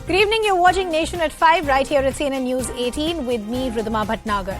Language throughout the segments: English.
Good evening, you're watching Nation at 5 right here at CNN News 18 with me, Ridhima Bhatnagar.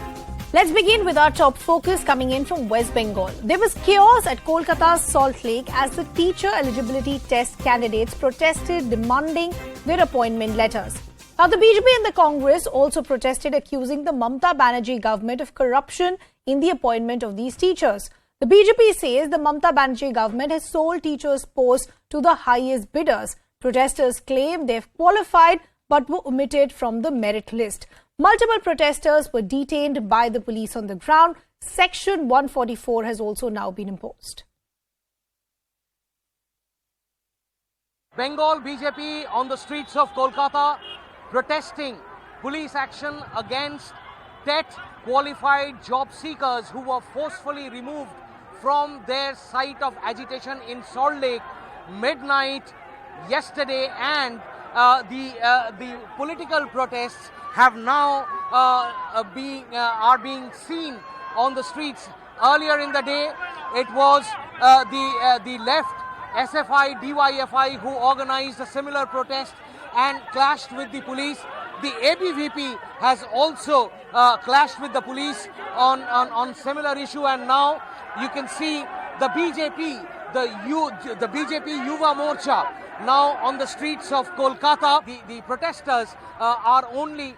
Let's begin with our top focus coming in from West Bengal. There was chaos at Kolkata's Salt Lake as the teacher eligibility test candidates protested demanding their appointment letters. Now, the BJP and the Congress also protested, accusing the Mamata Banerjee government of corruption in the appointment of these teachers. The BJP says the Mamata Banerjee government has sold teachers' posts to the highest bidders. Protesters claim they've qualified but were omitted from the merit list. Multiple protesters were detained by the police on the ground. Section 144 has also now been imposed. Bengal BJP on the streets of Kolkata protesting police action against TET qualified job seekers who were forcefully removed from their site of agitation in Salt Lake midnight yesterday, and the political protests have now are being seen on the streets. Earlier in the day, it was the left SFI, DYFI who organized a similar protest and clashed with the police. The ABVP has also clashed with the police on similar issue, and now you can see the BJP, the BJP Yuva Morcha now on the streets of Kolkata. The protesters are only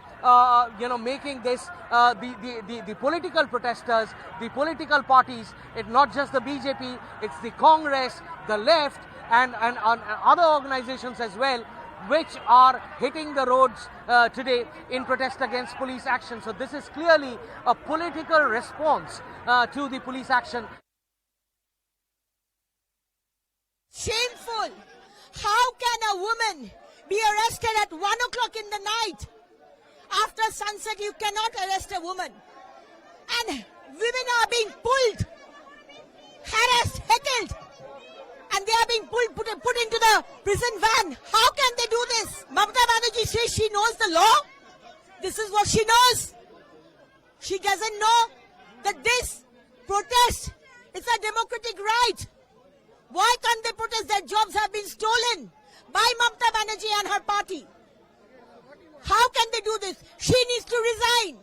making this the political protesters, the political parties. It's not just the BJP, it's the Congress, the left, and other organizations as well, which are hitting the roads today in protest against police action. So this is clearly a political response to the police action. Shameful! How can a woman be arrested at 1 o'clock in the night? After sunset, you cannot arrest a woman. And women are being pulled, harassed, heckled, and they are being put into the prison van. How can they do this? Mamata Banerjee says she knows the law. This is what she knows. She doesn't know that this protest is a democratic right. Why can't they protest? Their jobs have been stolen by Mamata Banerjee and her party. How can they do this? She needs to resign.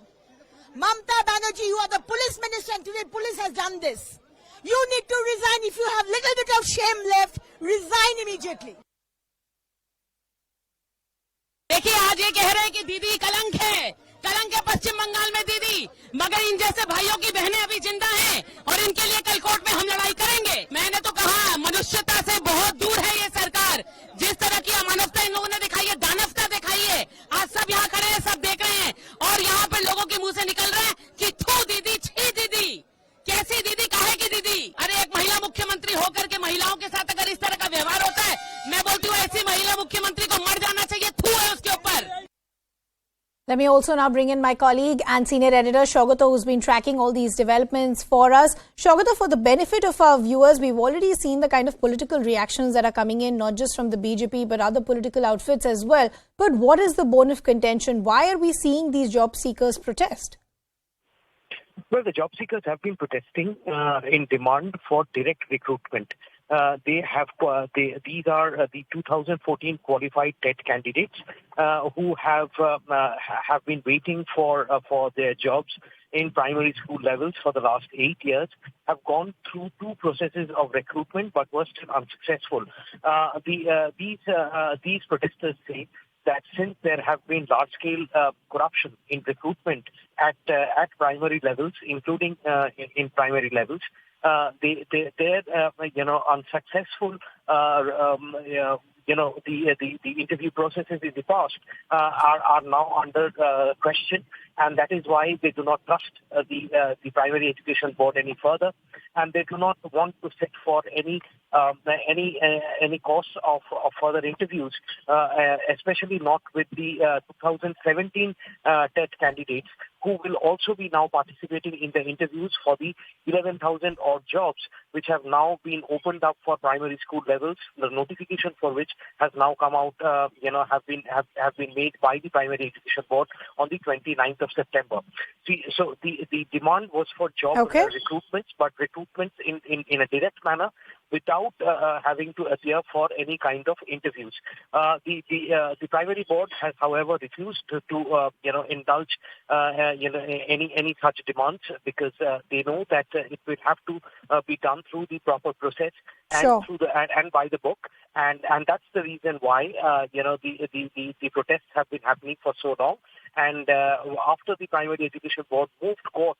Mamata Banerjee, you are the police minister, and today police has done this. You need to resign. If you have little bit of shame left, resign immediately. देखिए, आज ये कह रहे हैं कि दीदी कलंक है पश्चिम बंगाल में दीदी, मगर इन जैसे भाइयों की बहनें अभी जिंदा हैं और इनके लिए कल कोर्ट में हम लड़ाई करेंगे। मैंने तो कहा मनुष्यता से बहुत दूर है ये सरकार। जिस तरह की अमानवता इन लोगों ने दिखाई है, दानवता दिखाई है, आज सब यहाँ खड़े हैं, सब देख रहे हैं, और यहाँ पे लोगों के मुंह से निकल रहा है कि थू दीदी, छी दीदी, कैसी दीदी, काहे की दीदी। अरे एक महिला मुख्यमंत्री होकर के महिलाओं के साथ अगर इस तरह का व्यवहार होता है, मैं बोलती हूँ ऐसी महिला मुख्यमंत्री को मर जाना चाहिए, थू है उसके ऊपर। Let me also now bring in my colleague and senior editor Shogato, who's been tracking all these developments for us. Shogato, for the benefit of our viewers, we've already seen the kind of political reactions that are coming in, not just from the BJP, but other political outfits as well. But what is the bone of contention? Why are we seeing these job seekers protest? Well, the job seekers have been protesting in demand for direct recruitment. These are the 2014 qualified TET candidates who have been waiting for their jobs in primary school levels for the last 8 years, have gone through 2 processes of recruitment but were still unsuccessful. These protesters say that since there have been large-scale corruption in recruitment at primary levels, including in primary levels, their unsuccessful the interview processes in the past are now under question, and that is why they do not trust the primary education board any further, and they do not want to sit for any course of further interviews, especially not with the 2017 TET candidates, who will also be now participating in the interviews for the 11,000 odd jobs which have now been opened up for primary school levels, the notification for which has now come out, have been made by the primary education board on the 29th of September. So the demand was for job recruitments, but recruitments in a direct manner without having to appear for any kind of interviews. The primary board has, however, refused to indulge any such demands, because they know that it will have to be done through the proper process and through and by the book, and that's the reason why the protests have been happening for so long. And after the Primary Education Board moved court,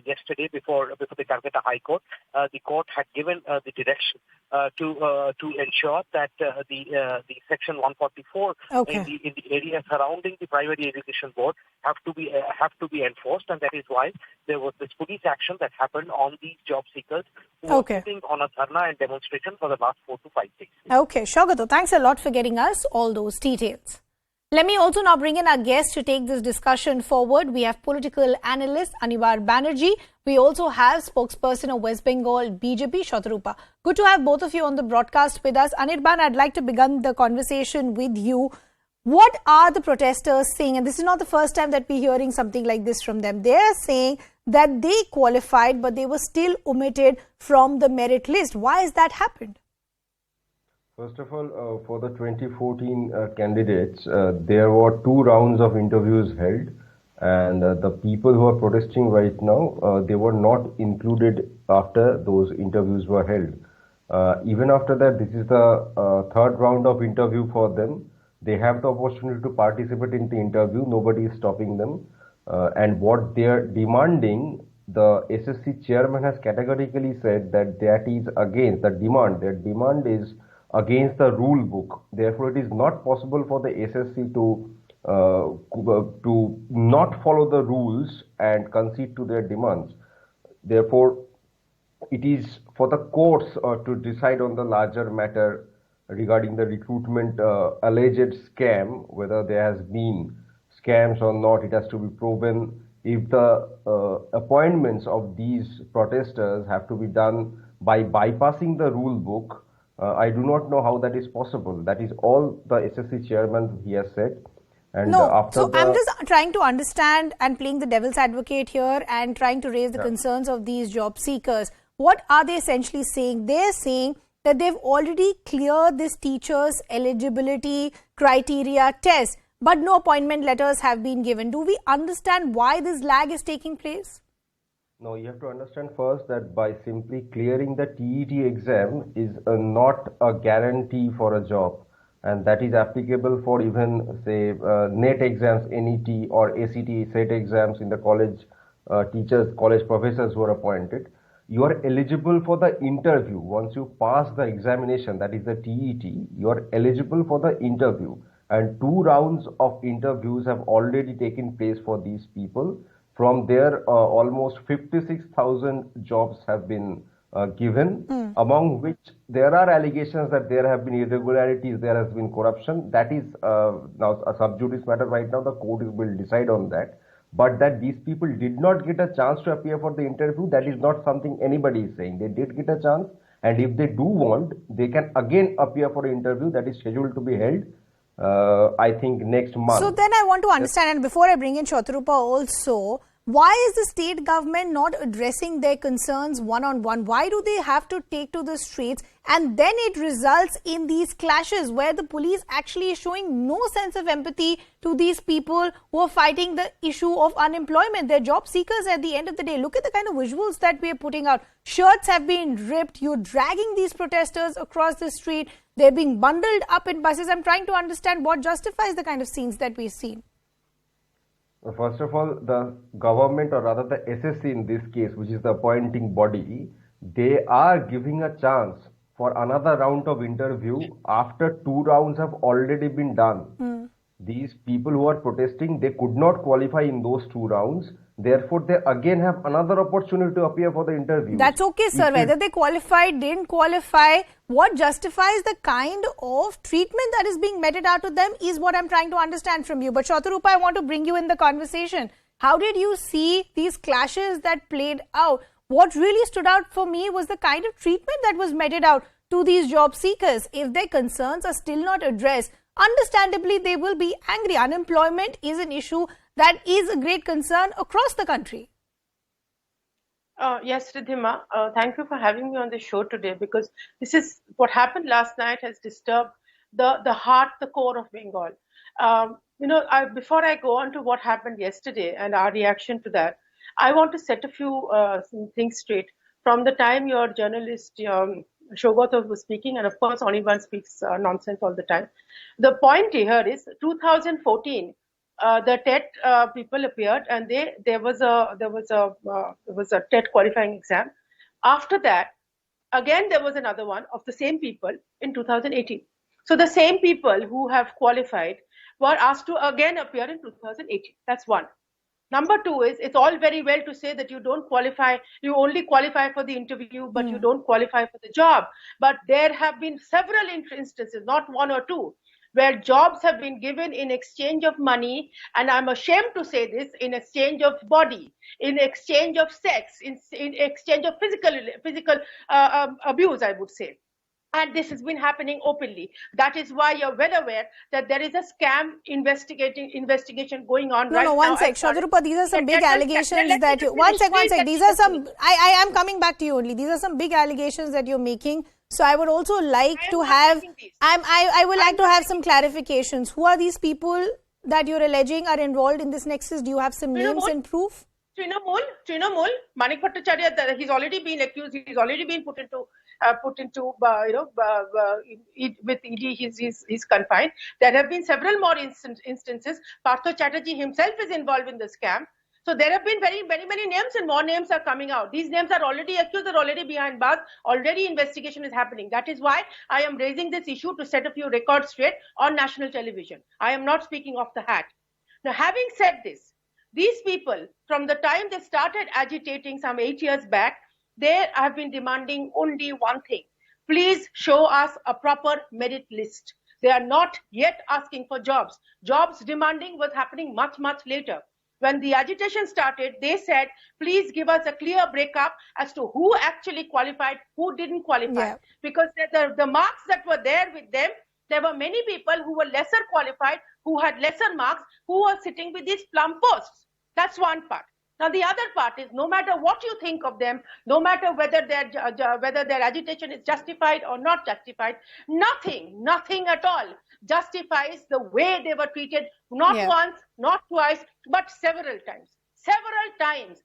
yesterday before the Calcutta High Court, the court had given the direction to ensure that the Section 144 in the area surrounding the Primary Education Board have to be enforced, and that is why there was this police action that happened on these job seekers who were sitting on a dharna and demonstration for the last 4 to 5 days. Okay, Shaugato, thanks a lot for getting us all those details. Let me also now bring in our guest to take this discussion forward. We have political analyst Anivar Banerjee. We also have spokesperson of West Bengal BJP, Shatarupa. Good to have both of you on the broadcast with us. Anirban, I'd like to begin the conversation with you. What are the protesters saying? And this is not the first time that we're hearing something like this from them. They're saying that they qualified, but they were still omitted from the merit list. Why has that happened? First of all, for the 2014 candidates, there were 2 rounds of interviews held, and the people who are protesting right now, they were not included after those interviews were held. Even after that, this is the 3rd round of interview for them. They have the opportunity to participate in the interview. Nobody is stopping them. And what they are demanding, the SSC chairman has categorically said that is against the demand. Their demand is against the rule book. Therefore, it is not possible for the SSC to not follow the rules and concede to their demands. Therefore, it is for the courts to decide on the larger matter regarding the recruitment alleged scam, whether there has been scams or not. It has to be proven. If the appointments of these protesters have to be done by bypassing the rule book, I do not know how that is possible. That is all the SSC chairman he has said. And I'm just trying to understand and playing the devil's advocate here and trying to raise the concerns of these job seekers. What are they essentially saying? They're saying that they've already cleared this teacher's eligibility criteria test, but no appointment letters have been given. Do we understand why this lag is taking place? No, you have to understand first that by simply clearing the TET exam is not a guarantee for a job, and that is applicable for even say NET exams, NET or ACT SET exams in the college teachers, college professors who are appointed. You are eligible for the interview. Once you pass the examination, that is the TET, you are eligible for the interview, and 2 rounds of interviews have already taken place for these people. From there, almost 56,000 jobs have been given, among which there are allegations that there have been irregularities, there has been corruption. That is now a sub judice matter right now. The court will decide on that. But that these people did not get a chance to appear for the interview, that is not something anybody is saying. They did get a chance, and if they do want, they can again appear for an interview that is scheduled to be held, I think, next month. So then I want to understand, and before I bring in Shatarupa also, why is the state government not addressing their concerns one-on-one? Why do they have to take to the streets? And then it results in these clashes where the police actually is showing no sense of empathy to these people who are fighting the issue of unemployment. They're job seekers at the end of the day. Look at the kind of visuals that we are putting out. Shirts have been ripped. You're dragging these protesters across the street. They're being bundled up in buses. I'm trying to understand what justifies the kind of scenes that we've seen. First of all, the government, or rather the SSC in this case, which is the appointing body, they are giving a chance for another round of interview after 2 rounds have already been done. These people who are protesting, they could not qualify in those 2 rounds. Therefore, they again have another opportunity to appear for the interview. That's okay, sir. Whether they qualified, didn't qualify, what justifies the kind of treatment that is being meted out to them is what I'm trying to understand from you. But Shatarupa, I want to bring you in the conversation. How did you see these clashes that played out? What really stood out for me was the kind of treatment that was meted out to these job seekers. If their concerns are still not addressed, understandably, they will be angry. Unemployment is an issue that is a great concern across the country. Yes, Ridhima. Thank you for having me on the show today, because this is what happened last night has disturbed the heart, the core of Bengal. Before I go on to what happened yesterday and our reaction to that, I want to set a few some things straight. From the time your journalist Shogotov was speaking, and of course, Anirban speaks nonsense all the time. The point here is 2014. The TET people appeared, and there was a TET qualifying exam. After that, again there was another one of the same people in 2018. So the same people who have qualified were asked to again appear in 2018. That's one. Number two is, it's all very well to say that you don't qualify, you only qualify for the interview, but you don't qualify for the job. But there have been several instances, not one or two, where jobs have been given in exchange of money, and I'm ashamed to say this, in exchange of body, in exchange of sex, in exchange of physical abuse, I would say. And this has been happening openly. That is why you're well aware that there is a scam investigation going on right now. No, one sec. Shadrupa, these are some big allegations that you... One sec. These are some... I am coming back to you only. These are some big allegations that you're making. So I would also like to have... I would like to have some clarifications. Who are these people that you're alleging are involved in this nexus? Do you have some names and proof? Trinamool, Manik Bhattacharya, he's already been accused. He's already been put into with ED. He's confined. There have been several more instances. Partho Chatterjee himself is involved in the scam. So there have been very many names, and more names are coming out. These names are already accused, are already behind bars. Already investigation is happening. That is why I am raising this issue, to set a few records straight on national television. I am not speaking off the hat. Now, having said this, these people, from the time they started agitating some 8 years back, they have been demanding only one thing. Please show us a proper merit list. They are not yet asking for jobs. Jobs demanding was happening much later. When the agitation started, they said, please give us a clear breakup as to who actually qualified, who didn't qualify. Yeah. Because the marks that were there with them, there were many people who were lesser qualified, who had lesser marks, who were sitting with these plum posts. That's one part. Now, the other part is, no matter what you think of them, no matter whether their agitation is justified or not justified, nothing at all justifies the way they were treated, not once, not twice, but several times. Several times.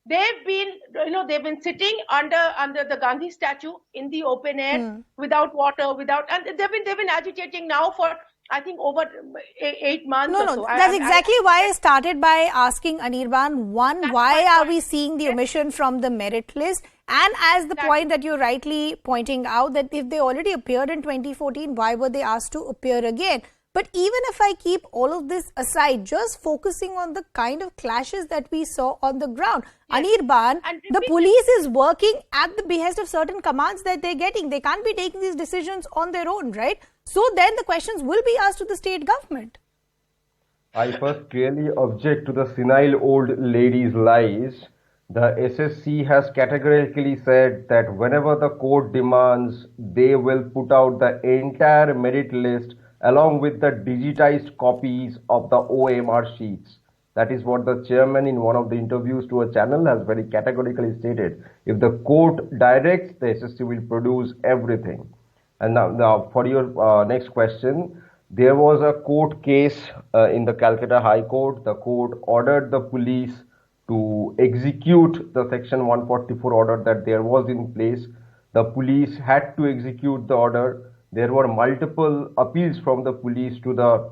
They've been sitting under the Gandhi statue in the open air, without water, and they've been agitating now for, I think, over 8 months or so. That's exactly why I started by asking Anirban, one, why are we seeing the omission from the merit list? And as the point that you're rightly pointing out, that if they already appeared in 2014, why were they asked to appear again? But even if I keep all of this aside, just focusing on the kind of clashes that we saw on the ground, Anirban, the police is working at the behest of certain commands that they're getting. They can't be taking these decisions on their own, right? So then the questions will be asked to the state government. I first clearly object to the senile old lady's lies. The SSC has categorically said that whenever the court demands, they will put out the entire merit list along with the digitized copies of the OMR sheets. That is what the chairman in one of the interviews to a channel has very categorically stated. If the court directs, the SSC will produce everything. And now for your next question, there was a court case in the Calcutta High Court. The court ordered the police to execute the Section 144 order that there was in place. The police had to execute the order. There were multiple appeals from the police to the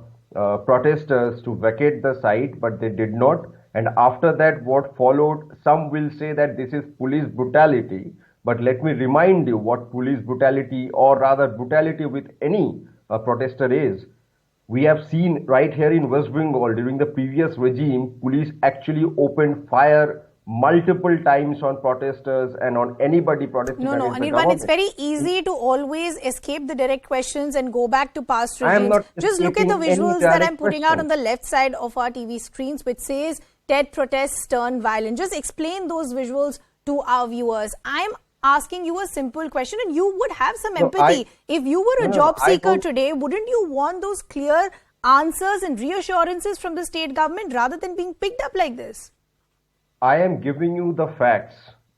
protesters to vacate the site, but they did not. And after that, what followed, some will say that this is police brutality. But let me remind you what police brutality, or rather brutality with any protester is. We have seen right here in West Bengal during the previous regime, police actually opened fire multiple times on protesters and on anybody protesting. No, Anirban, it's very easy to always escape the direct questions and go back to past regimes. Just look at the visuals that I'm putting out on the left side of our TV screens, which says TET protests turn violent. Just explain those visuals to our viewers. I'm asking you a simple question, and you would have some empathy. If you were a job seeker today, wouldn't you want those clear answers and reassurances from the state government rather than being picked up like this? I am giving you the facts.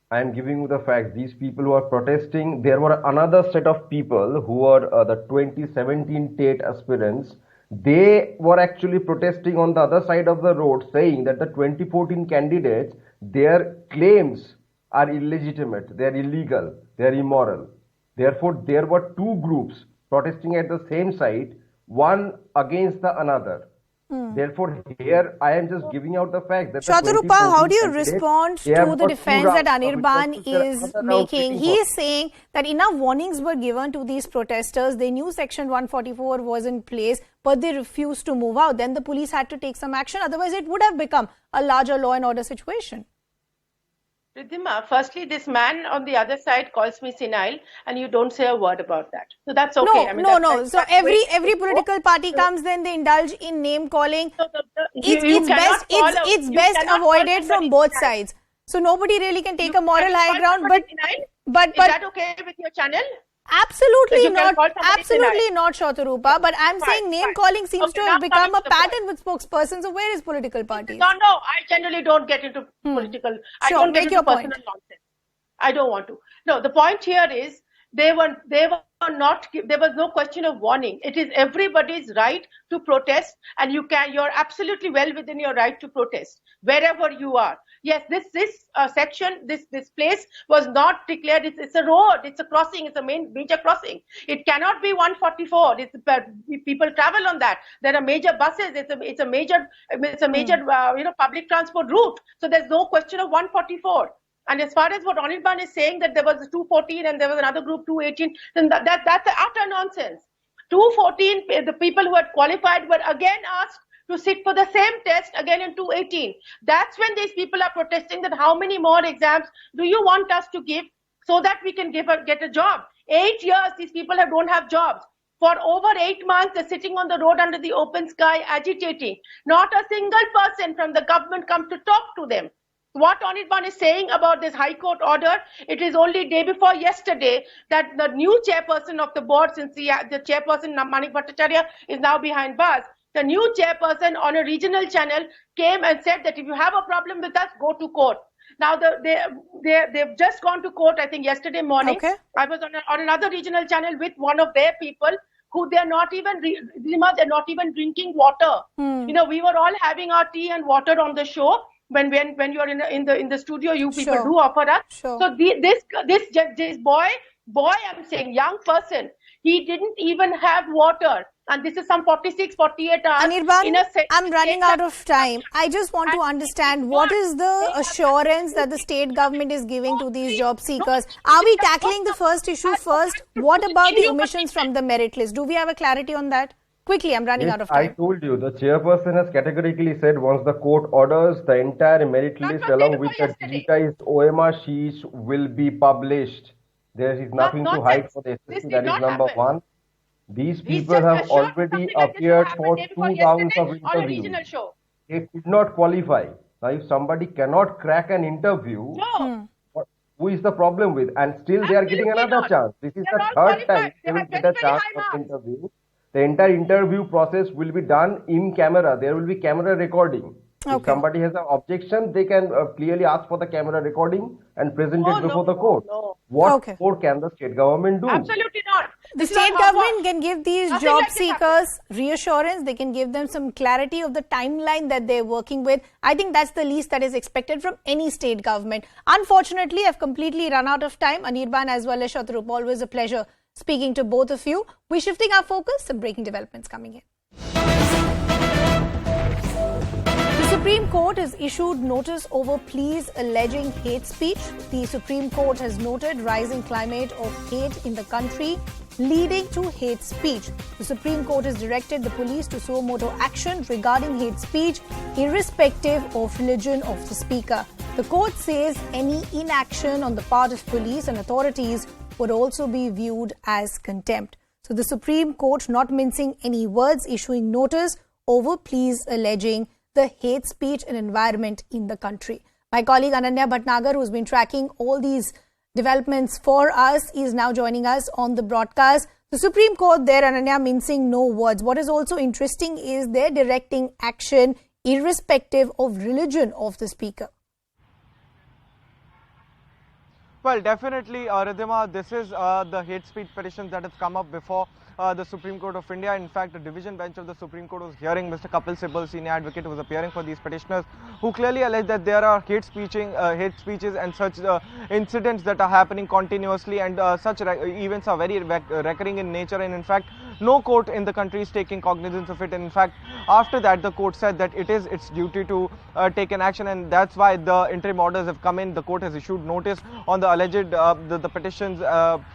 I am giving you the facts. These people who are protesting, there were another set of people who were the 2017 TET aspirants. They were actually protesting on the other side of the road, saying that the 2014 candidates, their claims are illegitimate, they are illegal, they are immoral. Therefore, there were two groups protesting at the same site, one against the another. Therefore, here I am just giving out the fact that Shatarupa, how do you respond to the defense that Anirban is making? He is saying that enough warnings were given to these protesters. They knew Section 144 was in place, but they refused to move out. Then the police had to take some action. Otherwise, it would have become a larger law and order situation. Riddhima, firstly, this man on the other side calls me senile, and you don't say a word about that. So that's okay. No. So every political party comes, then they indulge in name calling. It's best avoided from both sides. So nobody really can take a moral high ground. But is that okay with your channel? Absolutely not, Shatarupa. But I'm saying name calling seems to have become a pattern with spokespersons of various political parties. No, I generally don't get into political. I don't get into personal nonsense. I don't want to. No, the point here is there was no question of warning. It is everybody's right to protest, and you're absolutely well within your right to protest wherever you are. Yes, this section, this place was not declared. It's a road. It's a crossing. It's a major crossing. It cannot be 144. People travel on that. There are major buses. It's a major public transport route. So there's no question of 144. And as far as what Anirban is saying, that there was 214 and there was another group 218, then that's utter nonsense. 214, the people who had qualified were again asked to sit for the same test again in 218. That's when these people are protesting that how many more exams do you want us to give so that we can get a job? 8 years, these people don't have jobs. For over 8 months, they're sitting on the road under the open sky agitating. Not a single person from the government comes to talk to them. What Anirban is saying about this High Court order, it is only day before yesterday that the new chairperson of the board, since the chairperson Manik Bhattacharya is now behind bars, the new chairperson on a regional channel came and said that if you have a problem with us, go to court. Now they've just gone to court, I think yesterday morning. Okay. I was on another regional channel with one of their people who they're not even drinking water. You know, we were all having our tea and water on the show. When you are in the studio, you people do offer us. Sure. So this boy, I'm saying young person, he didn't even have water, and this is some 46, 48 hours. Anirban, I'm running out of time. I just want to understand what is the assurance that the state government is giving to these job seekers. Are we tackling the first issue first? What about the omissions from the merit list? Do we have a clarity on that? Quickly, I'm running out of time. I told you, the chairperson has categorically said once the court orders, the entire merit list along with the digitized OMR sheets will be published. There is nothing to hide for the SSC. That is number one. These people have already appeared for 2 rounds of interviews. They did not qualify. Now, if somebody cannot crack an interview, who is the problem with? And still they are getting another chance. This is the third time they will get a chance for interview. The entire interview process will be done in camera. There will be camera recording. If somebody has an objection, they can clearly ask for the camera recording and present it before the court. What more can the state government do? Absolutely not. The state government can give these job seekers reassurance. They can give them some clarity of the timeline that they're working with. I think that's the least that is expected from any state government. Unfortunately, I've completely run out of time. Anirban as well as Shatarupa, always a pleasure speaking to both of you. We're shifting our focus. Some breaking developments coming in. The Supreme Court has issued notice over pleas alleging hate speech. The Supreme Court has noted rising climate of hate in the country leading to hate speech. The Supreme Court has directed the police to suo motu action regarding hate speech irrespective of religion of the speaker. The court says any inaction on the part of police and authorities would also be viewed as contempt. So the Supreme Court, not mincing any words, issuing notice over pleas alleging the hate speech and environment in the country. My colleague Ananya Bhatnagar, who's been tracking all these developments for us, is now joining us on the broadcast. The Supreme Court there, Ananya, mincing no words. What is also interesting is they're directing action irrespective of religion of the speaker. Well, definitely, Ridhima, this is the hate speech petitions that have come up before the Supreme Court of India. In fact, the division bench of the Supreme Court was hearing Mr. Kapil Sibal, senior advocate, who was appearing for these petitioners, who clearly alleged that there are hate speeches and such incidents that are happening continuously, and such events are very recurring in nature, and in fact, no court in the country is taking cognizance of it. And in fact, after that, the court said that it is its duty to take an action, and that's why the interim orders have come in. The court has issued notice on the alleged the petitions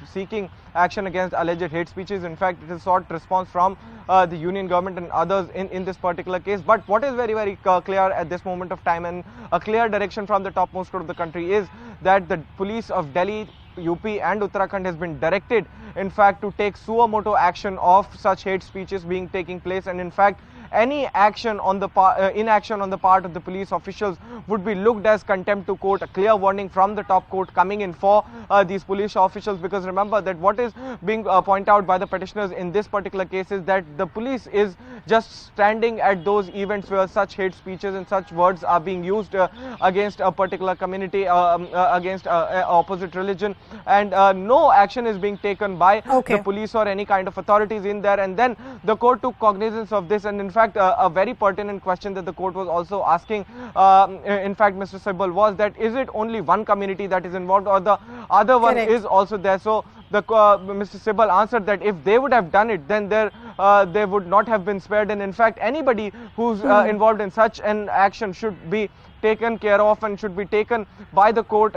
seeking action against alleged hate speeches. In fact, it has sought response from the union government and others in this particular case. But what is very, very clear at this moment of time, and a clear direction from the topmost court of the country, is that the police of Delhi, UP and Uttarakhand has been directed, in fact, to take suo moto action of such hate speeches taking place, and in fact, any action on the inaction on the part of the police officials would be looked as contempt to court. A clear warning from the top court coming in for these police officials, because remember that what is being pointed out by the petitioners in this particular case is that the police is just standing at those events where such hate speeches and such words are being used against a particular community, against opposite religion, and no action is being taken by the police or any kind of authorities in there. And then the court took cognizance of this, and in fact, a very pertinent question that the court was also asking, in fact, Mr. Sibal, was that is it only one community that is involved, or the other one is also there? So the Mr. Sibal answered that if they would have done it, then they would not have been spared, and in fact, anybody who's involved in such an action should be taken care of and should be taken by the court,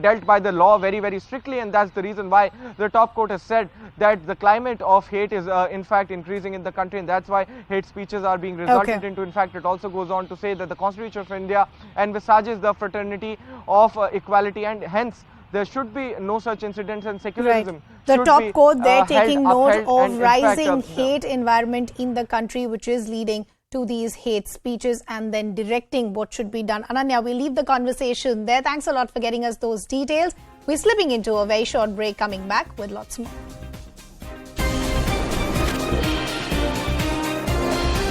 dealt by the law very, very strictly. And that's the reason why the top court has said that the climate of hate is in fact increasing in the country, and that's why hate speeches are being resulted into. In fact, it also goes on to say that the Constitution of India envisages the fraternity of equality, and hence there should be no such incidents, and secularism. The top court there taking note of rising fact, hate environment in the country, which is leading to these hate speeches, and then directing what should be done. Ananya, we'll leave the conversation there. Thanks a lot for getting us those details. We're slipping into a very short break, coming back with lots more.